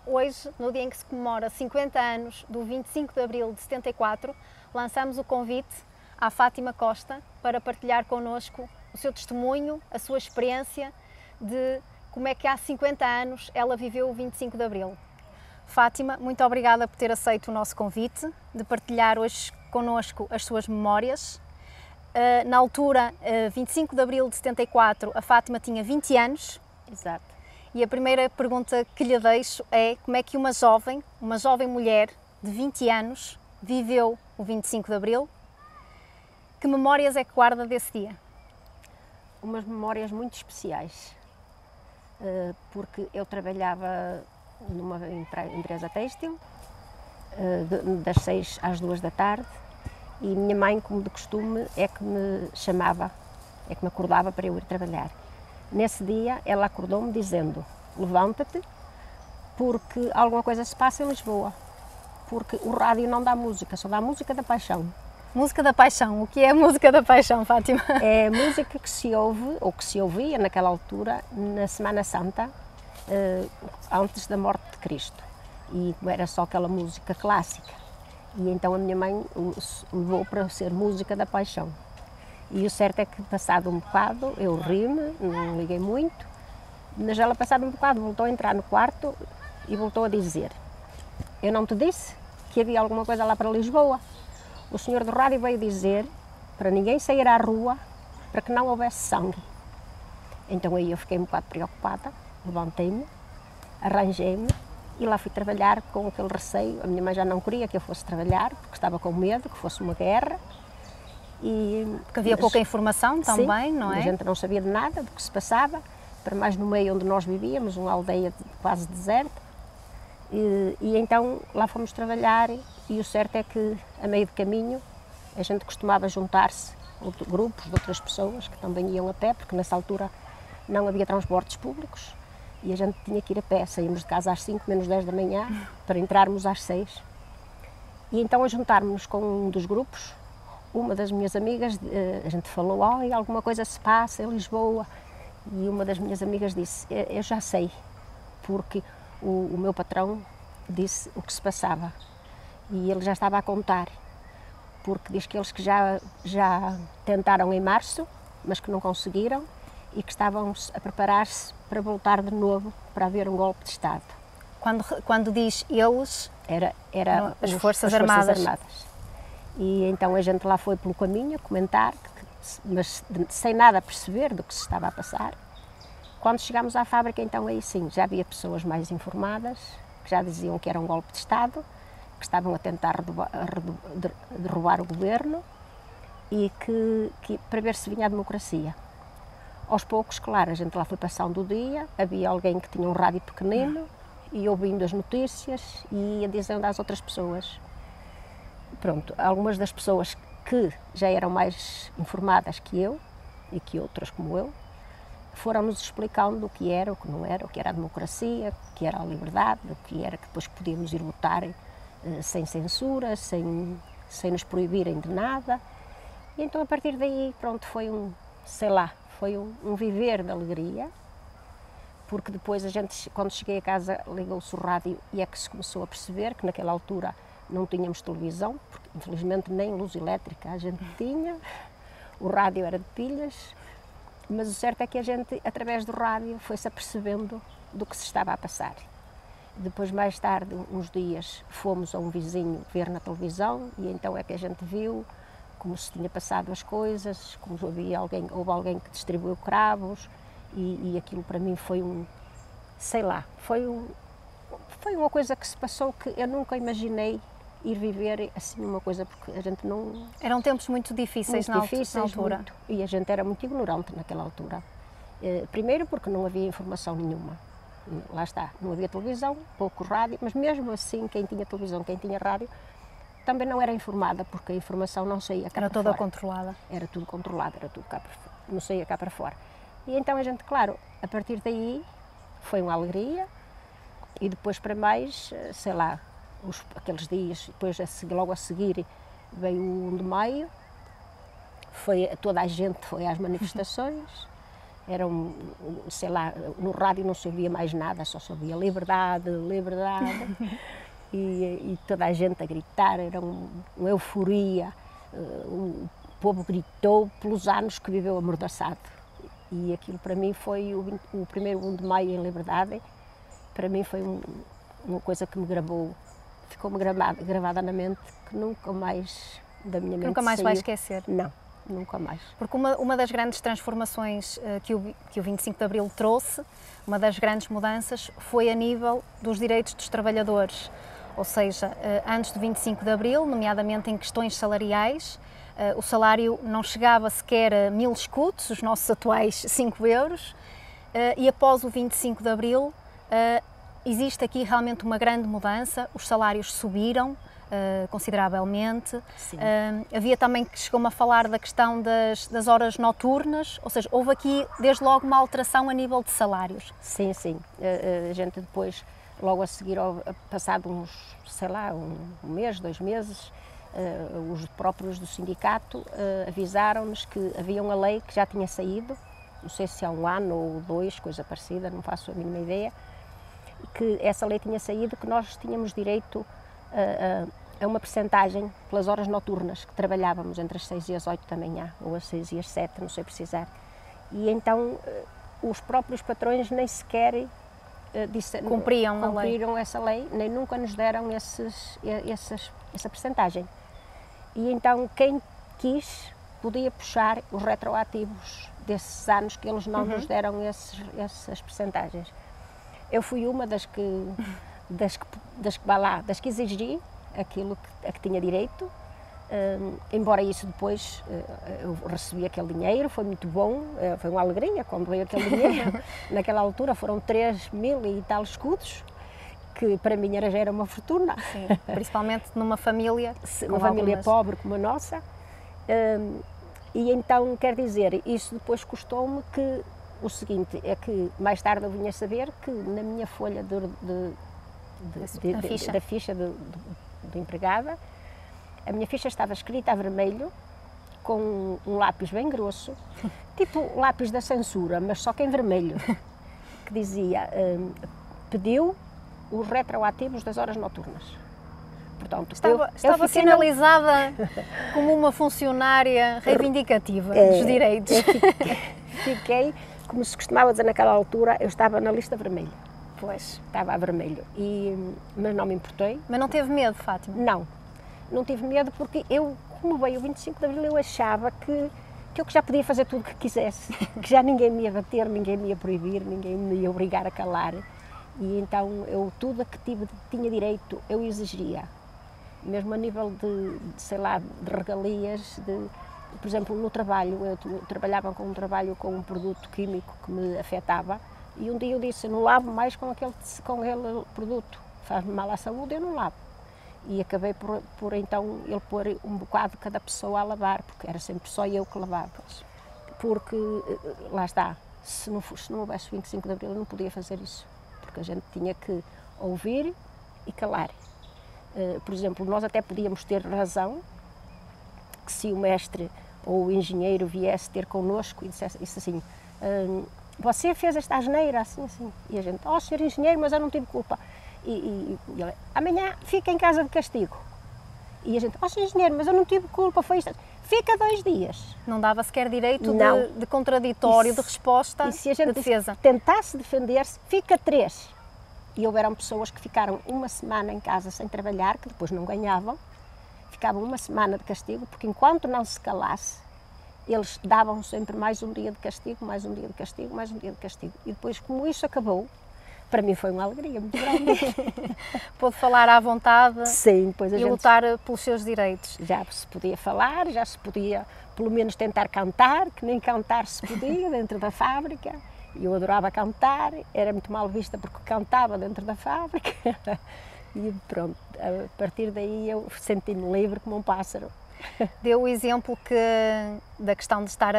hoje, no dia em que se comemora 50 anos do 25 de Abril de 74, lançamos o convite à Fátima Costa para partilhar connosco o seu testemunho, a sua experiência de como é que há 50 anos ela viveu o 25 de Abril. Fátima, muito obrigada por ter aceito o nosso convite, de partilhar hoje connosco as suas memórias. Na altura, 25 de Abril de 74, a Fátima tinha 20 anos. Exato. E a primeira pergunta que lhe deixo é como é que uma jovem mulher de 20 anos viveu o 25 de Abril? Que memórias é que guarda desse dia? Umas memórias muito especiais, porque eu trabalhava numa empresa têxtil, das 6 às 2 da tarde, e minha mãe, como de costume, é que me chamava, é que me acordava para eu ir trabalhar. Nesse dia, ela acordou-me dizendo: levanta-te, porque alguma coisa se passa em Lisboa, porque o rádio não dá música, só dá música da paixão. Música da paixão. O que é a música da paixão, Fátima? É música que se ouve, ou que se ouvia naquela altura, na Semana Santa, antes da morte de Cristo. E era só aquela música clássica. E então a minha mãe levou para ser música da paixão. E o certo é que, passado um bocado, eu ri-me, não liguei muito, mas ela, passado um bocado, voltou a entrar no quarto e voltou a dizer: eu não te disse que havia alguma coisa lá para Lisboa? O senhor do rádio veio dizer para ninguém sair à rua para que não houvesse sangue. Então aí eu fiquei um bocado preocupada, levantei-me, arranjei-me e lá fui trabalhar com aquele receio. A minha mãe já não queria que eu fosse trabalhar, porque estava com medo que fosse uma guerra. Porque havia pouca informação também, sim, não é? A gente não sabia de nada do que se passava, para mais no meio onde nós vivíamos, uma aldeia quase deserta. E então lá fomos trabalhar, e o certo é que, a meio de caminho, a gente costumava juntar-se, grupos de outras pessoas que também iam a pé, porque nessa altura não havia transportes públicos, e a gente tinha que ir a pé. Saímos de casa às 5 menos 10 da manhã, para entrarmos às 6. E então, a juntarmos com um dos grupos, uma das minhas amigas, a gente falou: olha, alguma coisa se passa em Lisboa. E uma das minhas amigas disse: eu já sei, porque o meu patrão disse o que se passava. E ele já estava a contar, porque diz que eles que já tentaram em março, mas que não conseguiram, e que estavam a preparar-se para voltar de novo para haver um golpe de Estado. Quando diz eles, era as Forças Forças Armadas. E então a gente lá foi pelo caminho a comentar, mas sem nada perceber do que se estava a passar. Quando chegámos à fábrica, então aí sim, já havia pessoas mais informadas, que já diziam que era um golpe de Estado, que estavam a tentar derrubar o governo e que para ver se vinha a democracia. Aos poucos, claro, a gente lá foi passando o dia, havia alguém que tinha um rádio pequenino e ouvindo as notícias e ia dizendo às outras pessoas. Pronto, algumas das pessoas que já eram mais informadas que eu, e que outras como eu, foram-nos explicando o que era, o que não era, o que era a democracia, o que era a liberdade, o que era que depois podíamos ir votar sem censura, sem nos proibirem de nada. E então, a partir daí, pronto, foi um viver de alegria, porque depois a gente, quando cheguei a casa, ligou-se o rádio e é que se começou a perceber que naquela altura não tínhamos televisão, porque infelizmente nem luz elétrica a gente tinha, o rádio era de pilhas, mas o certo é que a gente, através do rádio, foi-se apercebendo do que se estava a passar. Depois, mais tarde, uns dias, fomos a um vizinho ver na televisão e então é que a gente viu como se tinha passado as coisas, como houve alguém que distribuiu cravos e aquilo para mim foi foi uma coisa que se passou que eu nunca imaginei ir viver assim uma coisa, porque a gente não... Eram tempos muito difíceis na altura. Muito, e a gente era muito ignorante naquela altura. Primeiro porque não havia informação nenhuma. Lá está, não havia televisão, pouco rádio, mas mesmo assim quem tinha televisão, quem tinha rádio, também não era informada, porque a informação não saía cá para fora. Era toda controlada. Era tudo controlado, era tudo cá para fora, não saía cá para fora. E então a gente, claro, a partir daí foi uma alegria e depois para mais, aqueles dias, depois logo a seguir veio o 1 de maio, toda a gente foi às manifestações, era sei lá, no rádio não se ouvia mais nada, só se ouvia liberdade, liberdade. E toda a gente a gritar, era uma euforia. O povo gritou pelos anos que viveu amordaçado. E aquilo para mim foi o primeiro 1 de maio em liberdade. Para mim foi uma coisa que me gravou, ficou-me gravada na mente, que nunca mais da minha mente nunca mais saiu. vai esquecer. Não, nunca mais. Porque uma das grandes transformações que o 25 de Abril trouxe, uma das grandes mudanças, foi a nível dos direitos dos trabalhadores. Ou seja, antes do 25 de Abril, nomeadamente em questões salariais, o salário não chegava sequer a 1000 escudos, os nossos atuais 5 euros, e após o 25 de Abril existe aqui realmente uma grande mudança, os salários subiram consideravelmente. Havia também que chegou-me a falar da questão das horas noturnas, ou seja, houve aqui desde logo uma alteração a nível de salários. Sim, sim. A gente depois, logo a seguir, passado uns, sei lá, um mês, 2 meses, os próprios do sindicato avisaram-nos que havia uma lei que já tinha saído, não sei se há 1 ano ou 2, coisa parecida, não faço a mínima ideia, que essa lei tinha saído, que nós tínhamos direito a uma percentagem pelas horas noturnas, que trabalhávamos entre as 6 e as 8 da manhã, ou as 6 e as 7, não sei precisar. E então os próprios patrões nem sequer cumpriram essa lei, nem nunca nos deram essa percentagem. E então quem quis podia puxar os retroativos desses anos que eles não nos deram essas percentagens. Eu fui uma das que exigi aquilo a que tinha direito, embora isso depois eu recebi aquele dinheiro, foi muito bom, foi uma alegria quando veio aquele dinheiro. Naquela altura foram 3.000 e tal escudos, que para mim já era uma fortuna. Sim, principalmente numa família pobre como a nossa. E então, quer dizer, isso depois custou-me que o seguinte, é que mais tarde eu vinha saber que na minha folha da ficha de empregada, a minha ficha estava escrita a vermelho, com um lápis bem grosso, tipo lápis da censura, mas só que em vermelho, que dizia, pediu os retroativos das horas noturnas. Portanto, estava sinalizada como uma funcionária reivindicativa dos direitos. Fiquei, como se costumava dizer naquela altura, eu estava na lista vermelha. Pois. Estava a vermelho, mas não me importei. Mas não teve medo, Fátima? Não tive medo porque eu, como veio o 25 de Abril, eu achava que eu já podia fazer tudo o que quisesse, que já ninguém me ia bater, ninguém me ia proibir, ninguém me ia obrigar a calar. E então eu tudo a que tinha direito eu exigia, mesmo a nível sei lá, de regalias, por exemplo, no trabalho, eu trabalhava com um produto químico que me afetava, e um dia eu disse, não lavo mais com aquele produto, faz-me mal à saúde, eu não lavo. E acabei por então ele pôr um bocado de cada pessoa a lavar, porque era sempre só eu que lavava. Porque, lá está, se não houvesse 25 de Abril eu não podia fazer isso, porque a gente tinha que ouvir e calar. Por exemplo, nós até podíamos ter razão, que se o mestre ou o engenheiro viesse ter connosco e dissesse assim, você fez esta asneira, assim, assim. E a gente, senhor engenheiro, mas eu não tive culpa. E ele, amanhã fica em casa de castigo. E a gente, senhor engenheiro, mas eu não tive culpa, foi isto. Fica 2 dias. Não dava sequer direito de contraditório, de resposta, e se a gente de defesa. Tentasse defender-se, fica 3. E houveram pessoas que ficaram 1 semana em casa sem trabalhar, que depois não ganhavam, ficavam 1 semana de castigo, porque enquanto não se calasse, eles davam sempre mais um dia de castigo, mais um dia de castigo, mais um dia de castigo. E depois, como isso acabou, para mim foi uma alegria muito grande. Pôde falar à vontade. Sim, pois e lutar pelos seus direitos. Já se podia falar, já se podia pelo menos tentar cantar, que nem cantar se podia dentro da fábrica. E eu adorava cantar, era muito mal vista porque cantava dentro da fábrica. E pronto, a partir daí eu senti-me livre como um pássaro. Deu o exemplo da questão de estar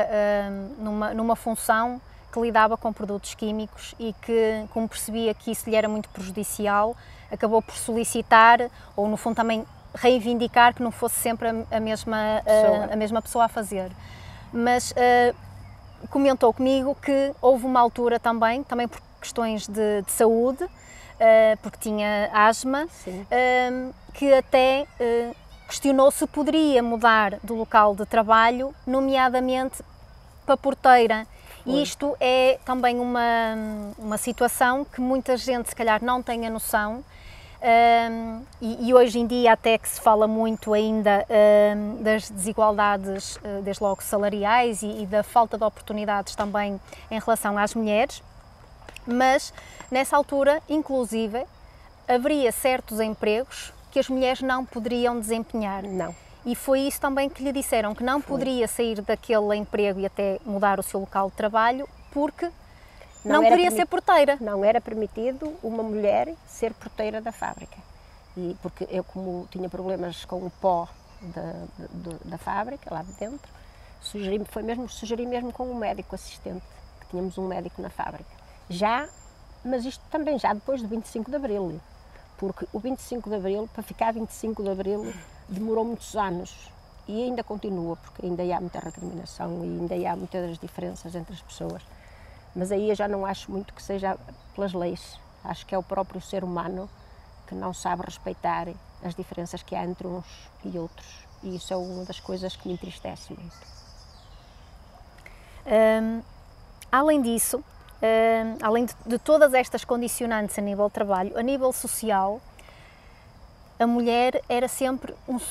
numa função que lidava com produtos químicos e que, como percebia que isso lhe era muito prejudicial, acabou por solicitar, ou no fundo também reivindicar, que não fosse sempre a mesma pessoa a fazer. Mas comentou comigo que houve uma altura também por questões de saúde, porque tinha asma, que até questionou se poderia mudar do local de trabalho, nomeadamente para porteira. E isto é também uma situação que muita gente se calhar não tem a noção, e hoje em dia até que se fala muito ainda das desigualdades, desde logo salariais, e da falta de oportunidades também em relação às mulheres, mas nessa altura, inclusive, haveria certos empregos que as mulheres não poderiam desempenhar. Não. E foi isso também que lhe disseram, que não poderia sair daquele emprego e até mudar o seu local de trabalho, porque não poderia ser porteira. Não era permitido uma mulher ser porteira da fábrica. E porque eu, como tinha problemas com o pó da fábrica, lá de dentro, sugeri mesmo com um médico assistente, que tínhamos um médico na fábrica. Mas isto também já depois do 25 de Abril, porque o 25 de Abril, para ficar 25 de Abril, demorou muitos anos e ainda continua, porque ainda há muita recriminação e ainda há muitas diferenças entre as pessoas. Mas aí eu já não acho muito que seja pelas leis, acho que é o próprio ser humano que não sabe respeitar as diferenças que há entre uns e outros, e isso é uma das coisas que me entristece muito. Além disso, além de todas estas condicionantes a nível de trabalho, a nível social, a mulher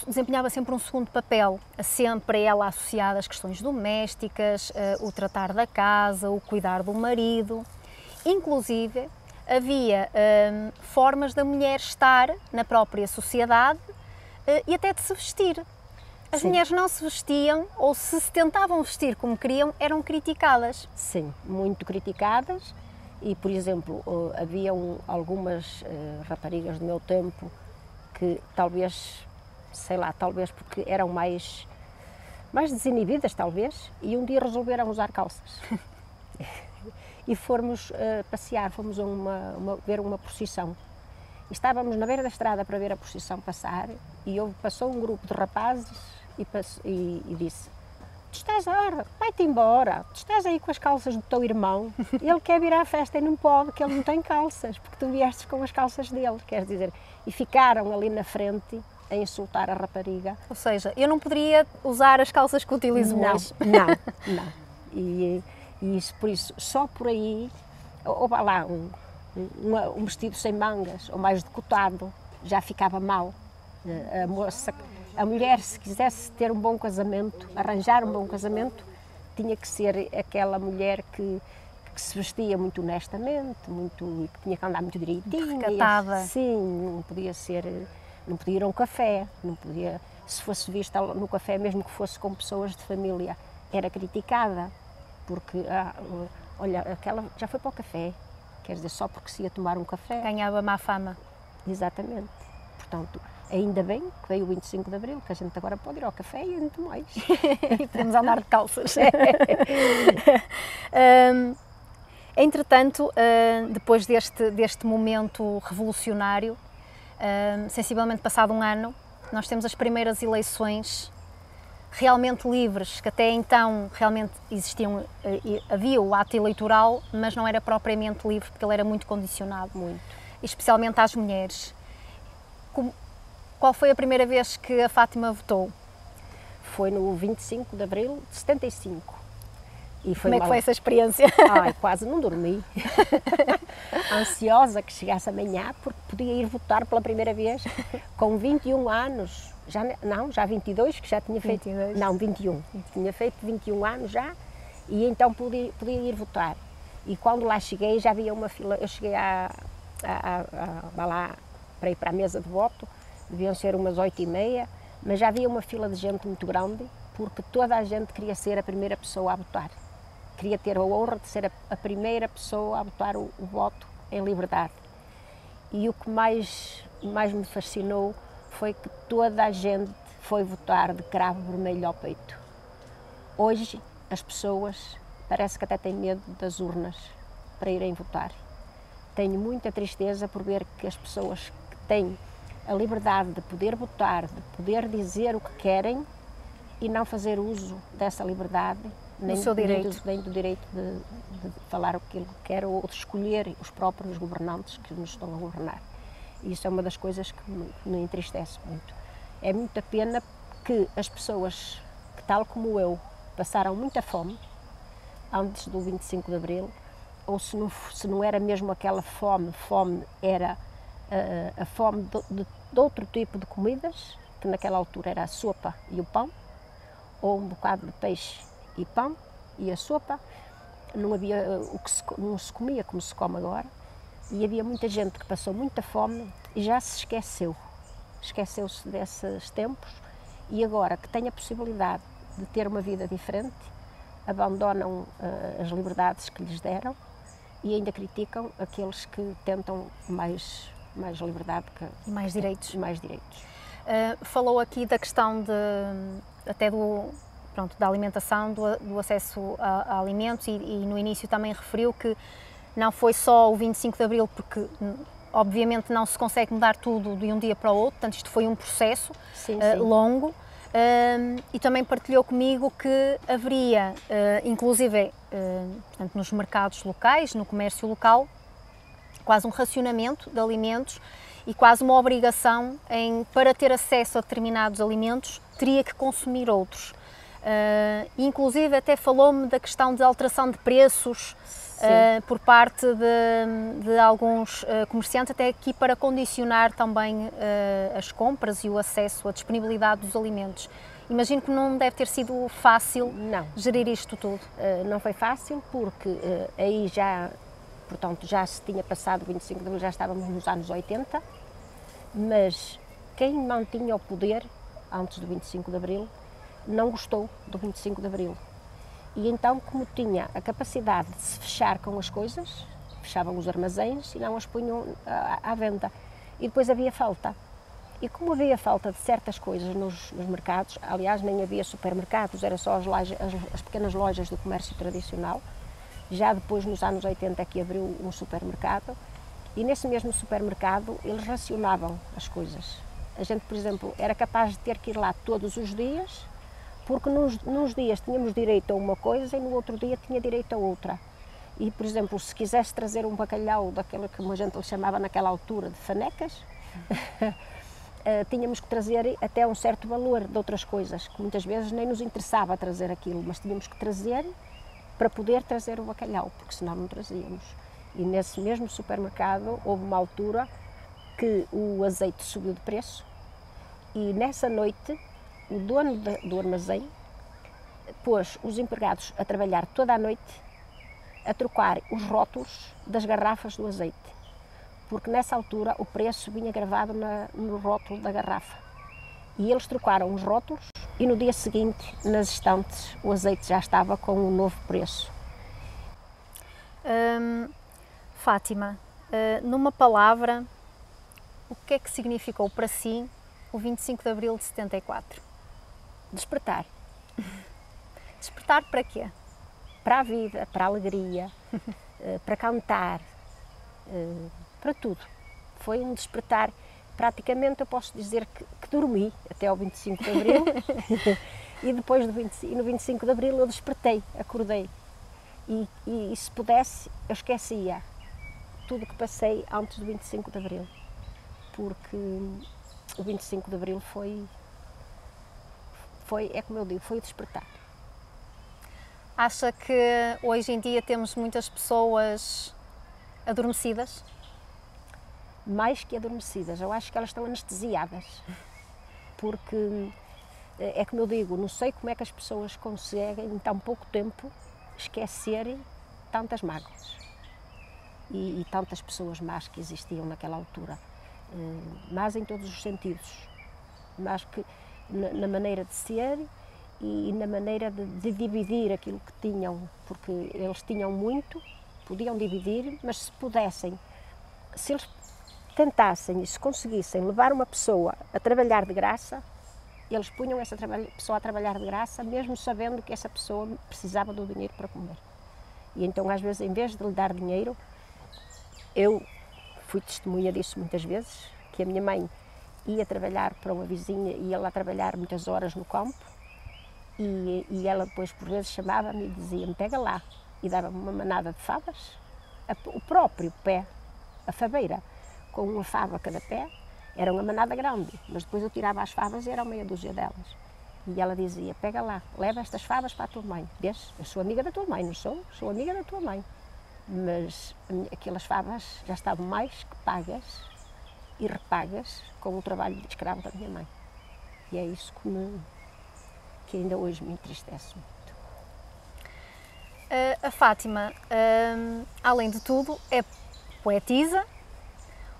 desempenhava sempre um segundo papel, sempre ela associada às questões domésticas, o tratar da casa, o cuidar do marido. Inclusive, havia formas da mulher estar na própria sociedade e até de se vestir. As mulheres não se vestiam, ou se tentavam vestir como queriam, eram criticadas. Sim, muito criticadas, e, por exemplo, havia algumas raparigas do meu tempo que talvez, sei lá, talvez porque eram mais desinibidas, talvez, e um dia resolveram usar calças. E fomos passear, fomos ver uma procissão. E estávamos na beira da estrada para ver a procissão passar, e passou um grupo de rapazes e disse: "Tu estás a hora, vai-te embora, tu estás aí com as calças do teu irmão, ele quer vir à festa e não pode, que ele não tem calças, porque tu viestes com as calças dele", quer dizer, e ficaram ali na frente a insultar a rapariga. Ou seja, eu não poderia usar as calças que utilizo hoje. Não. E isso, por isso, só por aí, ou vá lá, um vestido sem mangas, ou mais decotado, já ficava mal. A mulher, se quisesse ter um bom casamento, arranjar um bom casamento, tinha que ser aquela mulher que se vestia muito honestamente, que tinha que andar muito direitinho. Recatada. Sim, não podia ir a um café, não podia, se fosse vista no café, mesmo que fosse com pessoas de família, era criticada, porque, olha, aquela já foi para o café, quer dizer, só porque se ia tomar um café. Ganhava má fama. Exatamente. Portanto, ainda bem que veio o 25 de Abril, que a gente agora pode ir ao café e muito mais. E podemos andar de calças. Entretanto, depois deste momento revolucionário, sensivelmente passado um ano, nós temos as primeiras eleições realmente livres, que até então realmente havia o ato eleitoral, mas não era propriamente livre, porque ele era muito condicionado, especialmente às mulheres. Qual foi a primeira vez que a Fátima votou? Foi no 25 de Abril de 75. E como é que foi essa experiência? Ai, quase não dormi. Ansiosa que chegasse amanhã, porque podia ir votar pela primeira vez com 21 anos. Já 22, que já tinha feito. 22. Não, 21. Tinha feito 21 anos já, e então podia ir votar. E quando lá cheguei, já havia uma fila. Eu cheguei lá para ir para a mesa de voto, deviam ser umas 8h30, mas já havia uma fila de gente muito grande, porque toda a gente queria ser a primeira pessoa a votar. Queria ter a honra de ser a primeira pessoa a votar o voto em liberdade. E o que mais me fascinou foi que toda a gente foi votar de cravo vermelho ao peito. Hoje as pessoas parece que até têm medo das urnas para irem votar. Tenho muita tristeza por ver que as pessoas que têm a liberdade de poder votar, de poder dizer o que querem e não fazer uso dessa liberdade, nem, seu direito. nem do direito de falar aquilo que quer ou de escolher os próprios governantes que nos estão a governar. E isso é uma das coisas que me entristece muito. É muita pena que as pessoas que, tal como eu, passaram muita fome antes do 25 de Abril, ou se não era mesmo aquela fome era a fome de outro tipo de comidas, que naquela altura era a sopa e o pão, ou um bocado de peixe e pão e a sopa, não havia não se comia como se come agora, e havia muita gente que passou muita fome e já se esqueceu-se desses tempos, e agora que tem a possibilidade de ter uma vida diferente, abandonam as liberdades que lhes deram e ainda criticam aqueles que tentam mais liberdade e mais direitos. Falou aqui da questão até da alimentação, do acesso a alimentos e no início também referiu que não foi só o 25 de Abril, porque obviamente não se consegue mudar tudo de um dia para o outro, portanto isto foi um processo longo. E também partilhou comigo que haveria, inclusive portanto, nos mercados locais, no comércio local, quase um racionamento de alimentos e quase uma obrigação para ter acesso a determinados alimentos, teria que consumir outros. Inclusive até falou-me da questão de alteração de preços por parte de alguns comerciantes, até aqui para condicionar também as compras e o acesso, a disponibilidade dos alimentos. Imagino que não deve ter sido fácil gerir isto tudo. Não foi fácil porque aí já se tinha passado o 25 de Abril, já estávamos nos anos 80, mas quem mantinha o poder antes do 25 de Abril não gostou do 25 de Abril. E então, como tinha a capacidade de se fechar com as coisas, fechavam os armazéns e não as punham à venda. E depois havia falta. E como havia falta de certas coisas nos mercados, aliás, nem havia supermercados, era só as pequenas lojas do comércio tradicional. Já depois, nos anos 80, que abriu um supermercado, e nesse mesmo supermercado eles racionavam as coisas. A gente, por exemplo, era capaz de ter que ir lá todos os dias, porque nos dias tínhamos direito a uma coisa e no outro dia tinha direito a outra. E, por exemplo, se quisesse trazer um bacalhau daquela que a gente lhe chamava naquela altura de fanecas, tínhamos que trazer até um certo valor de outras coisas, que muitas vezes nem nos interessava trazer aquilo, mas tínhamos que trazer para poder trazer o bacalhau, porque senão não trazíamos. E nesse mesmo supermercado houve uma altura que o azeite subiu de preço e nessa noite o dono do armazém pôs os empregados a trabalhar toda a noite a trocar os rótulos das garrafas do azeite, porque nessa altura o preço vinha gravado no rótulo da garrafa. E eles trocaram os rótulos e no dia seguinte, nas estantes, o azeite já estava com um novo preço. Fátima, numa palavra, o que é que significou para si o 25 de Abril de 74? Despertar. Despertar para quê? Para a vida, para a alegria, para cantar, para tudo. Foi um despertar. Praticamente eu posso dizer que dormi até ao 25 de Abril e depois no 25 de Abril eu despertei, acordei. E se pudesse, eu esquecia tudo que passei antes do 25 de Abril, porque o 25 de Abril é como eu digo, foi o despertar. Acha que hoje em dia temos muitas pessoas adormecidas? Mais que adormecidas, eu acho que elas estão anestesiadas, porque é como eu digo, não sei como é que as pessoas conseguem em tão pouco tempo esquecerem tantas mágoas e tantas pessoas más que existiam naquela altura, más em todos os sentidos, más que na maneira de ser e na maneira de dividir aquilo que tinham, porque eles tinham muito, podiam dividir, mas se pudessem, se eles tentassem e se conseguissem levar uma pessoa a trabalhar de graça, eles punham essa pessoa a trabalhar de graça, mesmo sabendo que essa pessoa precisava do dinheiro para comer. E então, às vezes, em vez de lhe dar dinheiro, eu fui testemunha disso muitas vezes, que a minha mãe ia trabalhar para uma vizinha, ia lá trabalhar muitas horas no campo, E ela depois por vezes chamava-me e dizia-me, pega lá, e dava-me uma manada de favas, o próprio pé, a faveira, com uma fava a cada pé, era uma manada grande, mas depois eu tirava as favas e era meia dúzia delas. E ela dizia, pega lá, leva estas favas para a tua mãe. Vês, eu sou amiga da tua mãe, não sou? Sou amiga da tua mãe. Mas aquelas favas já estavam mais que pagas e repagas com o trabalho de escravo da minha mãe. E é isso que ainda hoje me entristece muito. A Fátima, além de tudo, é poetisa,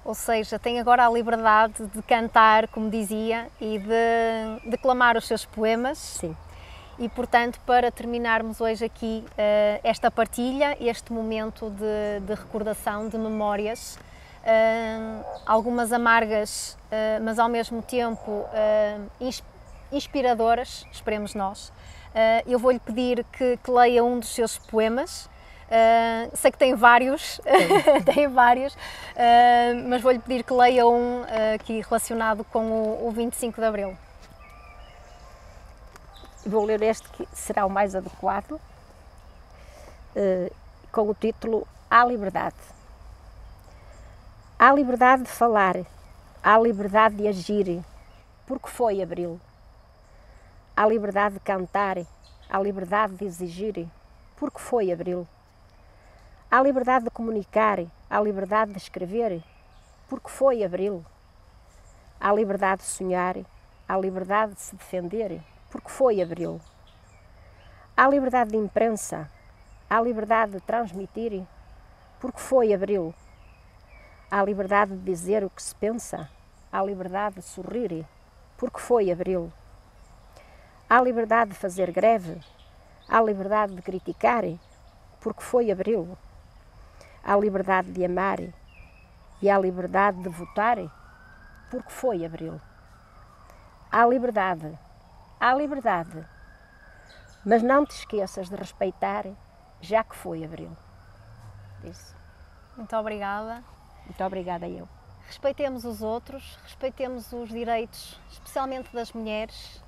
ou seja, tem agora a liberdade de cantar, como dizia, e de declamar os seus poemas. Sim. E, portanto, para terminarmos hoje aqui esta partilha, este momento de recordação, de memórias, algumas amargas, mas ao mesmo tempo inspiradoras, esperemos nós, eu vou-lhe pedir que leia um dos seus poemas. Sei que tem vários, tem vários, mas vou-lhe pedir que leia um aqui relacionado com o 25 de Abril. Vou ler este que será o mais adequado, com o título Há Liberdade. Há liberdade de falar, há liberdade de agir, porque foi Abril. Há liberdade de cantar, há liberdade de exigir, porque foi Abril. Há liberdade de comunicar, há liberdade de escrever, porque foi Abril. Há liberdade de sonhar, há liberdade de se defender, porque foi Abril. Há liberdade de imprensa, há liberdade de transmitir, porque foi Abril. Há liberdade de dizer o que se pensa, há liberdade de sorrir, porque foi Abril. Há liberdade de fazer greve, há liberdade de criticar, porque foi Abril. Há liberdade de amar e há liberdade de votar, porque foi Abril. Há liberdade, mas não te esqueças de respeitar, já que foi Abril. Isso. Muito obrigada. Muito obrigada eu. Respeitemos os outros, respeitemos os direitos, especialmente das mulheres.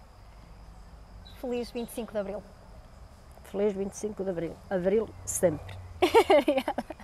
Feliz 25 de Abril. Feliz 25 de Abril. Abril sempre. Obrigada.